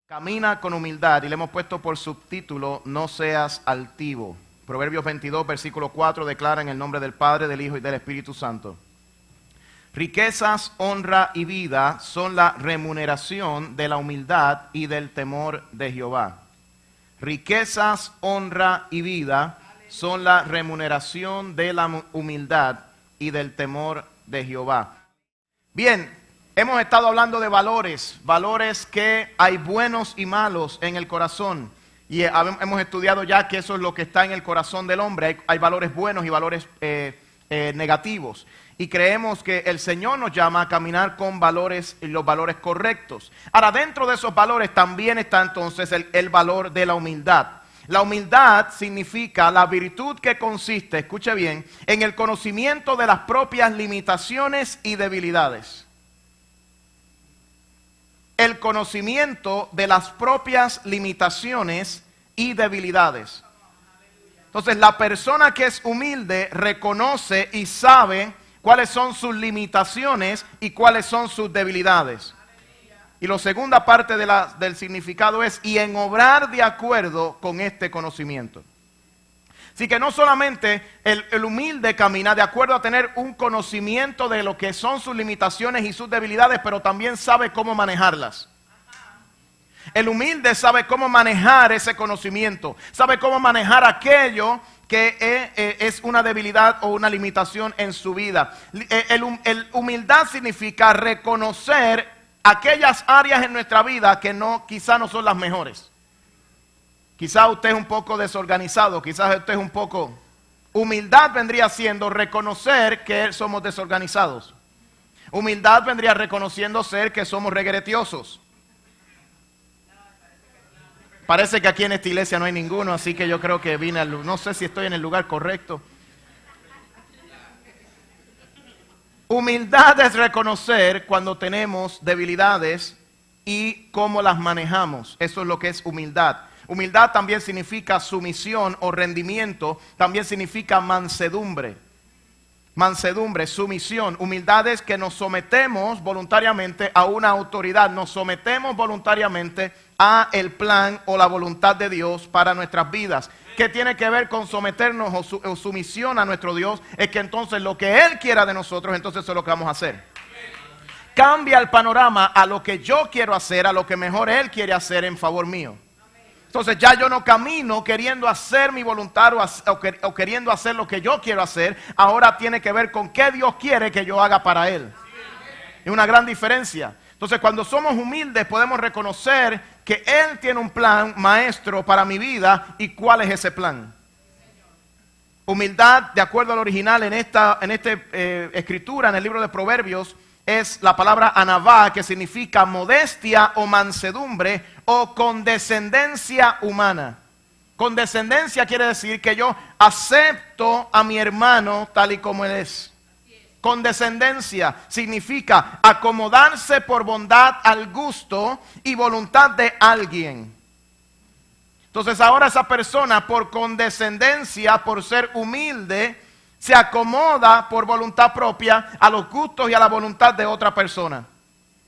Camina con humildad, y le hemos puesto por subtítulo, no seas altivo. Proverbios 22, versículo 4, declara en el nombre del Padre, del Hijo y del Espíritu Santo. Riquezas, honra y vida son la remuneración de la humildad y del temor de Jehová. Riquezas, honra y vida son la remuneración de la humildad y del temor de Jehová. Bien, hemos estado hablando de valores que hay buenos y malos en el corazón. Y hemos estudiado ya que eso es lo que está en el corazón del hombre. Hay valores buenos y valores negativos. Y creemos que el Señor nos llama a caminar con valores y los valores correctos. Ahora, dentro de esos valores también está entonces el valor de la humildad. La humildad significa la virtud que consiste, escuche bien, en el conocimiento de las propias limitaciones y debilidades. El conocimiento de las propias limitaciones y debilidades. Entonces, la persona que es humilde reconoce y sabe cuáles son sus limitaciones y cuáles son sus debilidades. Y la segunda parte del significado es, y en obrar de acuerdo con este conocimiento. Así que no solamente el humilde camina de acuerdo a tener un conocimiento de lo que son sus limitaciones y sus debilidades, pero también sabe cómo manejarlas. El humilde sabe cómo manejar ese conocimiento, sabe cómo manejar aquello que es una debilidad o una limitación en su vida. Humildad significa reconocer aquellas áreas en nuestra vida que quizá no son las mejores. Quizá usted es un poco desorganizado, quizás usted es un poco... Humildad vendría siendo reconocer que somos desorganizados. Humildad vendría reconociendo ser que somos regueretiosos. Parece que aquí en esta iglesia no hay ninguno, así que yo creo que no sé si estoy en el lugar correcto. Humildad es reconocer cuando tenemos debilidades y cómo las manejamos. Eso es lo que es humildad. Humildad también significa sumisión o rendimiento, también significa mansedumbre. Mansedumbre, sumisión. Humildad es que nos sometemos voluntariamente a una autoridad, nos sometemos voluntariamente a el plan o la voluntad de Dios para nuestras vidas. ¿Qué tiene que ver con someternos o sumisión a nuestro Dios? Es que entonces lo que Él quiera de nosotros, entonces eso es lo que vamos a hacer. Cambia el panorama a lo que yo quiero hacer, a lo que mejor Él quiere hacer en favor mío. Entonces ya yo no camino queriendo hacer mi voluntad o queriendo hacer lo que yo quiero hacer. Ahora tiene que ver con qué Dios quiere que yo haga para Él. Es una gran diferencia. Entonces cuando somos humildes podemos reconocer que Él tiene un plan maestro para mi vida. ¿Y cuál es ese plan? Humildad, de acuerdo al original en esta escritura, en el libro de Proverbios, es la palabra anavá, que significa modestia o mansedumbre o condescendencia humana. Condescendencia quiere decir que yo acepto a mi hermano tal y como él es. Condescendencia significa acomodarse por bondad al gusto y voluntad de alguien. Entonces ahora esa persona, por condescendencia, por ser humilde, se acomoda por voluntad propia a los gustos y a la voluntad de otra persona.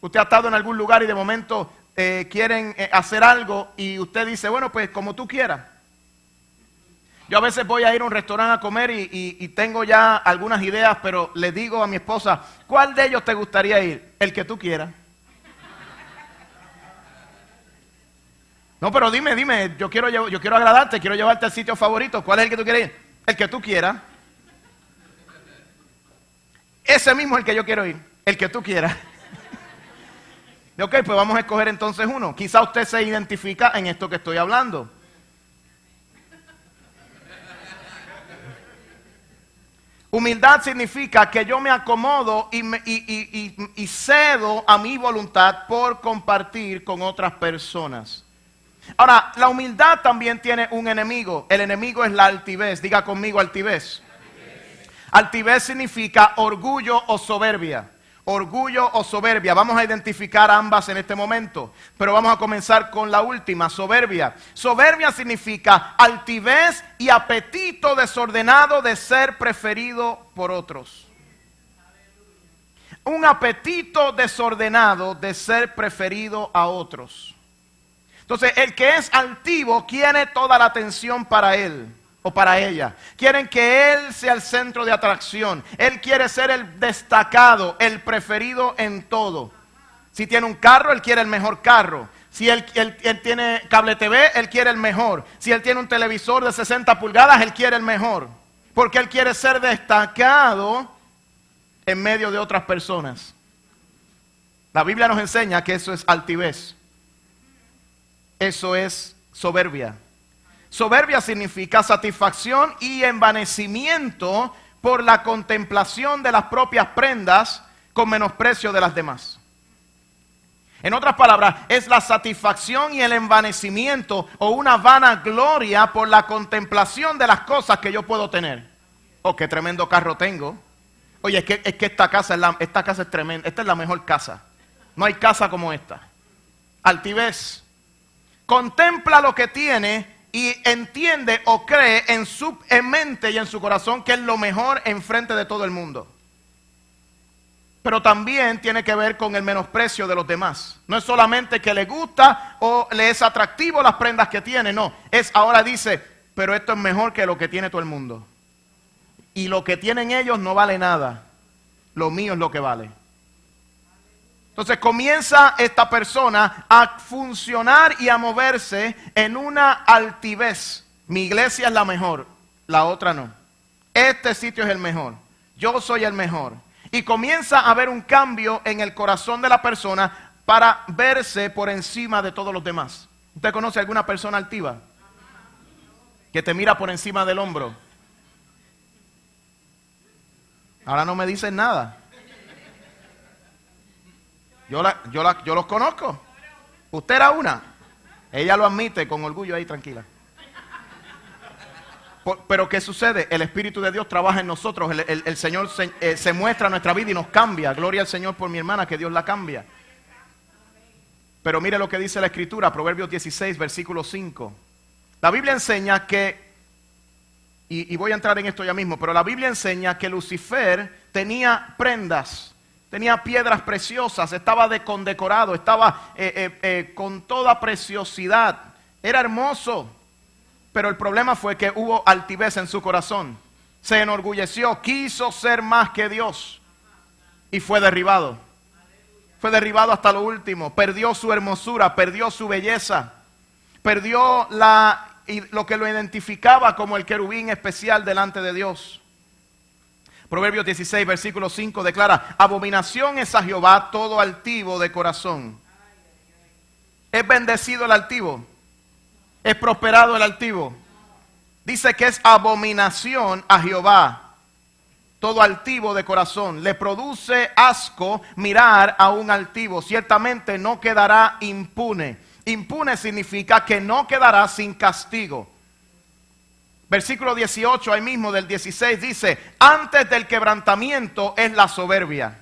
Usted ha estado en algún lugar y de momento quieren hacer algo y usted dice, bueno, pues como tú quieras. Yo a veces voy a ir a un restaurante a comer y tengo ya algunas ideas, pero le digo a mi esposa, ¿cuál de ellos te gustaría ir? El que tú quieras. No, pero dime, yo quiero agradarte, quiero llevarte al sitio favorito. ¿Cuál es el que tú quieres ir? El que tú quieras. Ese mismo es el que yo quiero ir, el que tú quieras. Ok, pues vamos a escoger entonces uno. Quizá usted se identifica en esto que estoy hablando. Humildad significa que yo me acomodo y cedo a mi voluntad por compartir con otras personas. Ahora, la humildad también tiene un enemigo. El enemigo es la altivez. Diga conmigo altivez. Altivez significa orgullo o soberbia. Orgullo o soberbia. Vamos a identificar ambas en este momento. Pero vamos a comenzar con la última, soberbia. Soberbia significa altivez y apetito desordenado de ser preferido por otros. Un apetito desordenado de ser preferido a otros. Entonces, el que es altivo quiere toda la atención para él o para ella. Quieren que él sea el centro de atracción. Él quiere ser el destacado, el preferido en todo. Si tiene un carro, él quiere el mejor carro. Si él tiene cable TV, él quiere el mejor. Si él tiene un televisor de 60 pulgadas, él quiere el mejor. Porque él quiere ser destacado en medio de otras personas. La Biblia nos enseña que eso es altivez. Eso es soberbia. Soberbia significa satisfacción y envanecimiento por la contemplación de las propias prendas con menosprecio de las demás. En otras palabras, es la satisfacción y el envanecimiento o una vanagloria por la contemplación de las cosas que yo puedo tener. Oh, qué tremendo carro tengo. Oye, es que esta casa es tremenda. Esta es la mejor casa. No hay casa como esta. Altivez. Contempla lo que tiene y entiende o cree en su mente y en su corazón que es lo mejor enfrente de todo el mundo. Pero también tiene que ver con el menosprecio de los demás. No es solamente que le gusta o le es atractivo las prendas que tiene, no. Es ahora dice, pero esto es mejor que lo que tiene todo el mundo. Y lo que tienen ellos no vale nada. Lo mío es lo que vale. Entonces comienza esta persona a funcionar y a moverse en una altivez. Mi iglesia es la mejor, la otra no. Este sitio es el mejor. Yo soy el mejor. Y comienza a haber un cambio en el corazón de la persona para verse por encima de todos los demás. ¿Usted conoce alguna persona altiva? Que te mira por encima del hombro. Ahora no me dicen nada. Yo los conozco. Usted era una. Ella lo admite con orgullo ahí, tranquila. Pero ¿qué sucede? El Espíritu de Dios trabaja en nosotros. El Señor se muestra en nuestra vida y nos cambia. Gloria al Señor por mi hermana, que Dios la cambia. Pero mire lo que dice la Escritura, Proverbios 16, versículo 5. La Biblia enseña que, y voy a entrar en esto ya mismo, pero la Biblia enseña que Lucifer tenía prendas. Tenía piedras preciosas, estaba condecorado, estaba con toda preciosidad. Era hermoso, pero el problema fue que hubo altivez en su corazón. Se enorgulleció, quiso ser más que Dios y fue derribado. Fue derribado hasta lo último, perdió su hermosura, perdió su belleza, perdió lo que lo identificaba como el querubín especial delante de Dios. Proverbios 16, versículo 5 declara, abominación es a Jehová todo altivo de corazón. Es bendecido el altivo, es prosperado el altivo. Dice que es abominación a Jehová todo altivo de corazón. Le produce asco mirar a un altivo. Ciertamente no quedará impune. Impune significa que no quedará sin castigo. Versículo 18, ahí mismo del 16 dice, antes del quebrantamiento es la soberbia.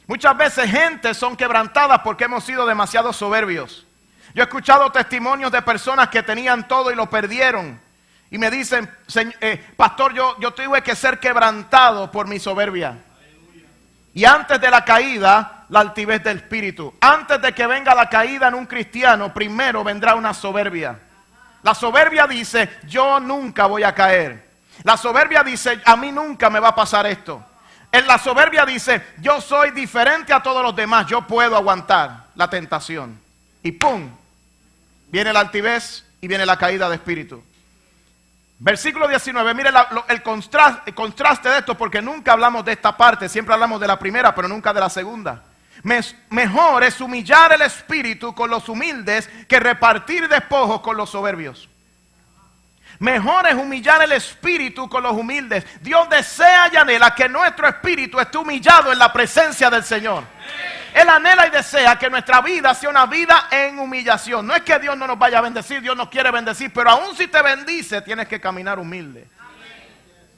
Muchas veces gente son quebrantadas porque hemos sido demasiado soberbios. Yo he escuchado testimonios de personas que tenían todo y lo perdieron. Y me dicen, pastor, yo tuve que ser quebrantado por mi soberbia. Y antes de la caída, la altivez del espíritu. Antes de que venga la caída en un cristiano, primero vendrá una soberbia. La soberbia dice, yo nunca voy a caer. La soberbia dice, a mí nunca me va a pasar esto. La soberbia dice, yo soy diferente a todos los demás, yo puedo aguantar la tentación. Y ¡pum! Viene la altivez y viene la caída de espíritu. Versículo 19, mire el contraste de esto, porque nunca hablamos de esta parte, siempre hablamos de la primera, pero nunca de la segunda. Mejor es humillar el espíritu con los humildes que repartir despojos con los soberbios. Mejor es humillar el espíritu con los humildes. Dios desea y anhela que nuestro espíritu esté humillado en la presencia del Señor. Él anhela y desea que nuestra vida sea una vida en humillación. No es que Dios no nos vaya a bendecir, Dios nos quiere bendecir, pero aún si te bendice, tienes que caminar humilde.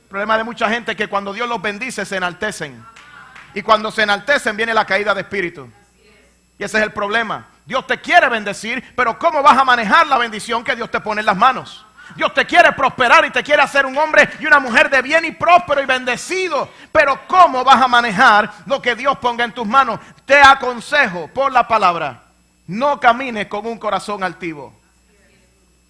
El problema de mucha gente es que cuando Dios los bendice se enaltecen. Y cuando se enaltecen viene la caída de espíritu. Y ese es el problema. Dios te quiere bendecir, pero ¿cómo vas a manejar la bendición que Dios te pone en las manos? Dios te quiere prosperar y te quiere hacer un hombre y una mujer de bien y próspero y bendecido. Pero ¿cómo vas a manejar lo que Dios ponga en tus manos? Te aconsejo por la palabra, no camines con un corazón altivo.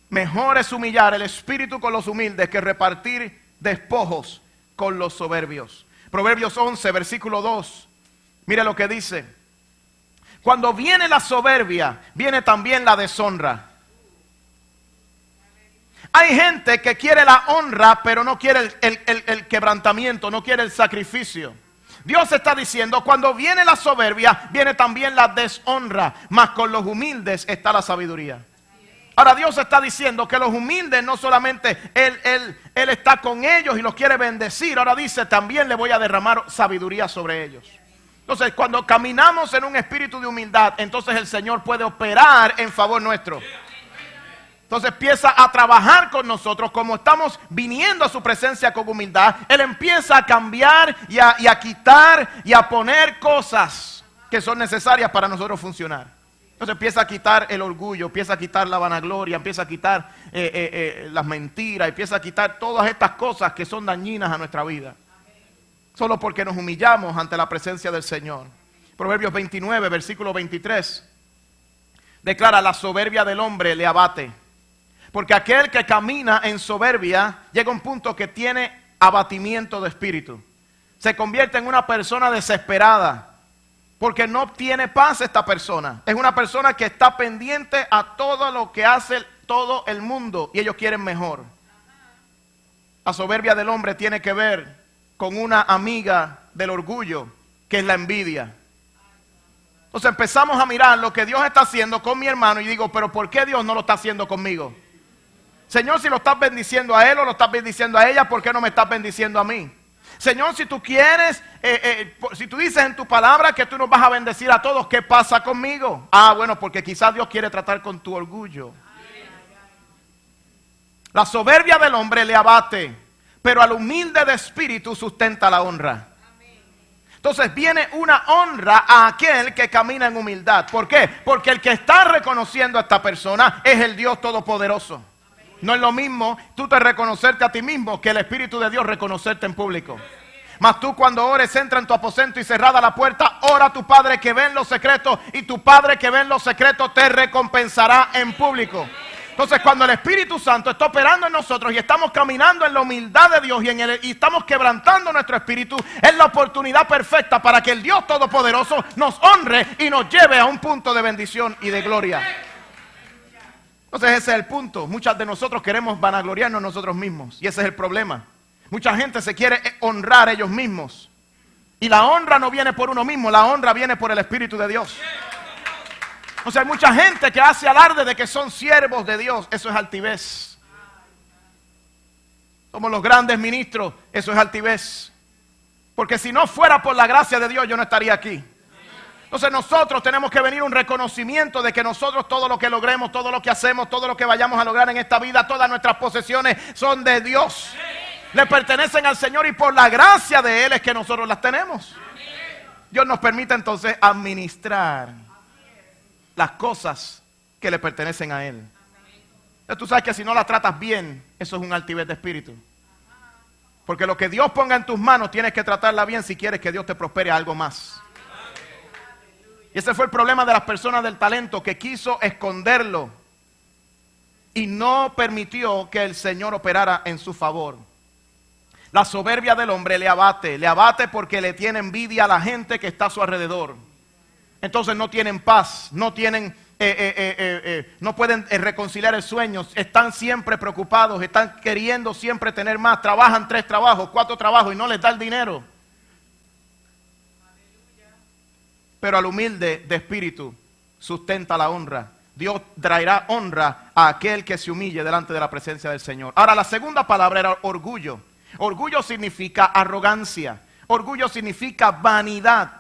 Mejor es humillar el espíritu con los humildes que repartir despojos con los soberbios. Proverbios 11, versículo 2. Mire lo que dice. Cuando viene la soberbia, viene también la deshonra. Hay gente que quiere la honra, pero no quiere el quebrantamiento, no quiere el sacrificio. Dios está diciendo, cuando viene la soberbia, viene también la deshonra, mas con los humildes está la sabiduría. Ahora Dios está diciendo que los humildes no solamente Él está con ellos y los quiere bendecir. Ahora dice, también le voy a derramar sabiduría sobre ellos. Entonces, cuando caminamos en un espíritu de humildad, entonces el Señor puede operar en favor nuestro. Entonces empieza a trabajar con nosotros. Como estamos viniendo a su presencia con humildad, Él empieza a cambiar y a quitar y a poner cosas que son necesarias para nosotros funcionar. Entonces empieza a quitar el orgullo, empieza a quitar la vanagloria, empieza a quitar las mentiras, empieza a quitar todas estas cosas que son dañinas a nuestra vida. Solo porque nos humillamos ante la presencia del Señor. Proverbios 29, versículo 23, declara: la soberbia del hombre le abate. Porque aquel que camina en soberbia llega a un punto que tiene abatimiento de espíritu. Se convierte en una persona desesperada. Porque no obtiene paz esta persona. Es una persona que está pendiente a todo lo que hace todo el mundo. Y ellos quieren mejor. La soberbia del hombre tiene que ver con una amiga del orgullo, que es la envidia. Entonces empezamos a mirar lo que Dios está haciendo con mi hermano. Y digo, pero ¿por qué Dios no lo está haciendo conmigo? Señor, si lo estás bendiciendo a él o lo estás bendiciendo a ella, ¿por qué no me estás bendiciendo a mí? Señor, si tú quieres, si tú dices en tu palabra que tú nos vas a bendecir a todos, ¿qué pasa conmigo? Ah, bueno, porque quizás Dios quiere tratar con tu orgullo. La soberbia del hombre le abate, pero al humilde de espíritu sustenta la honra. Entonces viene una honra a aquel que camina en humildad. ¿Por qué? Porque el que está reconociendo a esta persona es el Dios Todopoderoso. No es lo mismo tú te reconocerte a ti mismo que el Espíritu de Dios reconocerte en público. Mas tú cuando ores, entra en tu aposento y cerrada la puerta, ora a tu Padre que ve en los secretos, y tu Padre que ve en los secretos te recompensará en público. Entonces cuando el Espíritu Santo está operando en nosotros y estamos caminando en la humildad de Dios y estamos quebrantando nuestro espíritu, es la oportunidad perfecta para que el Dios Todopoderoso nos honre y nos lleve a un punto de bendición y de gloria. Entonces ese es el punto. Muchas de nosotros queremos vanagloriarnos nosotros mismos. Y ese es el problema. Mucha gente se quiere honrar ellos mismos. Y la honra no viene por uno mismo. La honra viene por el Espíritu de Dios. O sea, hay mucha gente que hace alarde de que son siervos de Dios. Eso es altivez. Somos los grandes ministros. Eso es altivez. Porque si no fuera por la gracia de Dios, yo no estaría aquí. Entonces nosotros tenemos que venir un reconocimiento de que nosotros todo lo que logremos, todo lo que hacemos, todo lo que vayamos a lograr en esta vida, todas nuestras posesiones son de Dios. Le pertenecen al Señor y por la gracia de Él es que nosotros las tenemos. Dios nos permite entonces administrar las cosas que le pertenecen a Él. Entonces tú sabes que si no las tratas bien, eso es un altivez de espíritu. Porque lo que Dios ponga en tus manos tienes que tratarla bien si quieres que Dios te prospere algo más. Y ese fue el problema de las personas del talento, que quiso esconderlo y no permitió que el Señor operara en su favor. La soberbia del hombre le abate porque le tiene envidia a la gente que está a su alrededor. Entonces no tienen paz, no pueden reconciliar el sueño, están siempre preocupados, están queriendo siempre tener más, trabajan 3 trabajos, 4 trabajos y no les da el dinero. Pero al humilde de espíritu sustenta la honra. Dios traerá honra a aquel que se humille delante de la presencia del Señor. Ahora la segunda palabra era orgullo. Orgullo significa arrogancia. Orgullo significa vanidad.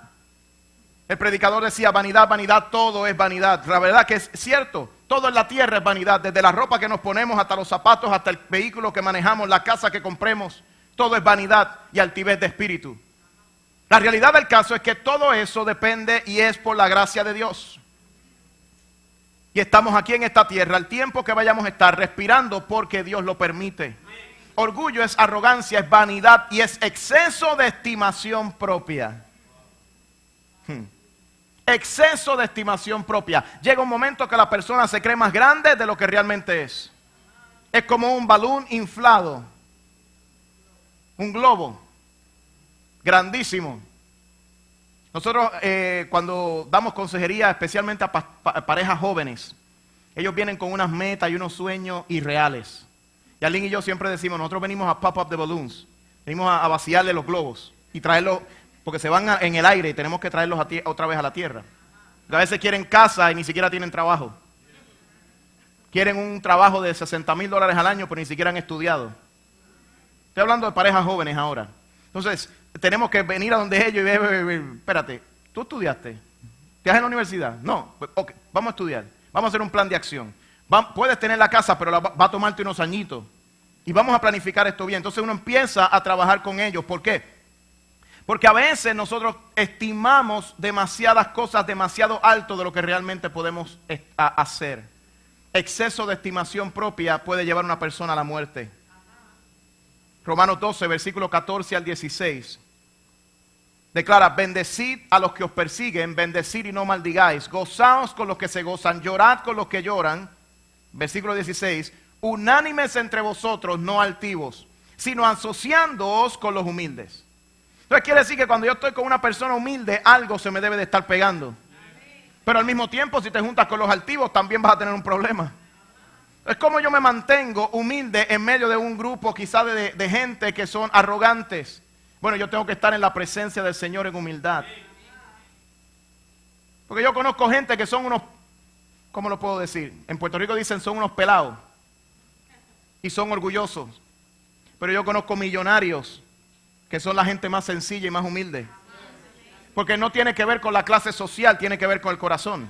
El predicador decía: vanidad, vanidad, todo es vanidad. La verdad que es cierto. Todo en la tierra es vanidad. Desde la ropa que nos ponemos hasta los zapatos, hasta el vehículo que manejamos, la casa que compremos. Todo es vanidad y altivez de espíritu. La realidad del caso es que todo eso depende y es por la gracia de Dios. Y estamos aquí en esta tierra el tiempo que vayamos a estar respirando porque Dios lo permite. Orgullo es arrogancia, es vanidad y es exceso de estimación propia. Exceso de estimación propia. Llega un momento que la persona se cree más grande de lo que realmente es. Es como un balón inflado. Un globo. Grandísimo. Nosotros cuando damos consejería especialmente a parejas jóvenes, ellos vienen con unas metas y unos sueños irreales. Y Arlene y yo siempre decimos, nosotros venimos a pop up the balloons. Venimos a vaciarle los globos y traerlos, porque se van en el aire y tenemos que traerlos otra vez a la tierra. A veces quieren casa y ni siquiera tienen trabajo. Quieren un trabajo de $60,000 al año, pero ni siquiera han estudiado. Estoy hablando de parejas jóvenes ahora. Entonces, tenemos que venir a donde ellos y ver, espérate, ¿tú estudiaste? ¿Estás en la universidad? No, ok, vamos a estudiar. Vamos a hacer un plan de acción. Puedes tener la casa, pero va a tomarte unos añitos. Y vamos a planificar esto bien. Entonces uno empieza a trabajar con ellos. ¿Por qué? Porque a veces nosotros estimamos demasiadas cosas demasiado alto de lo que realmente podemos hacer. Exceso de estimación propia puede llevar a una persona a la muerte. Romanos 12, versículo 14 al 16. Declara, bendecid a los que os persiguen, bendecid y no maldigáis. Gozaos con los que se gozan, llorad con los que lloran. Versículo 16. Unánimes entre vosotros, no altivos, sino asociándoos con los humildes. Entonces quiere decir que cuando yo estoy con una persona humilde, algo se me debe de estar pegando. Pero al mismo tiempo, si te juntas con los altivos, también vas a tener un problema. Es como yo me mantengo humilde en medio de un grupo quizás de gente que son arrogantes. Bueno, yo tengo que estar en la presencia del Señor en humildad. Porque yo conozco gente que son unos, ¿cómo lo puedo decir? En Puerto Rico dicen son unos pelados. Y son orgullosos. Pero yo conozco millonarios que son la gente más sencilla y más humilde. Porque no tiene que ver con la clase social, tiene que ver con el corazón.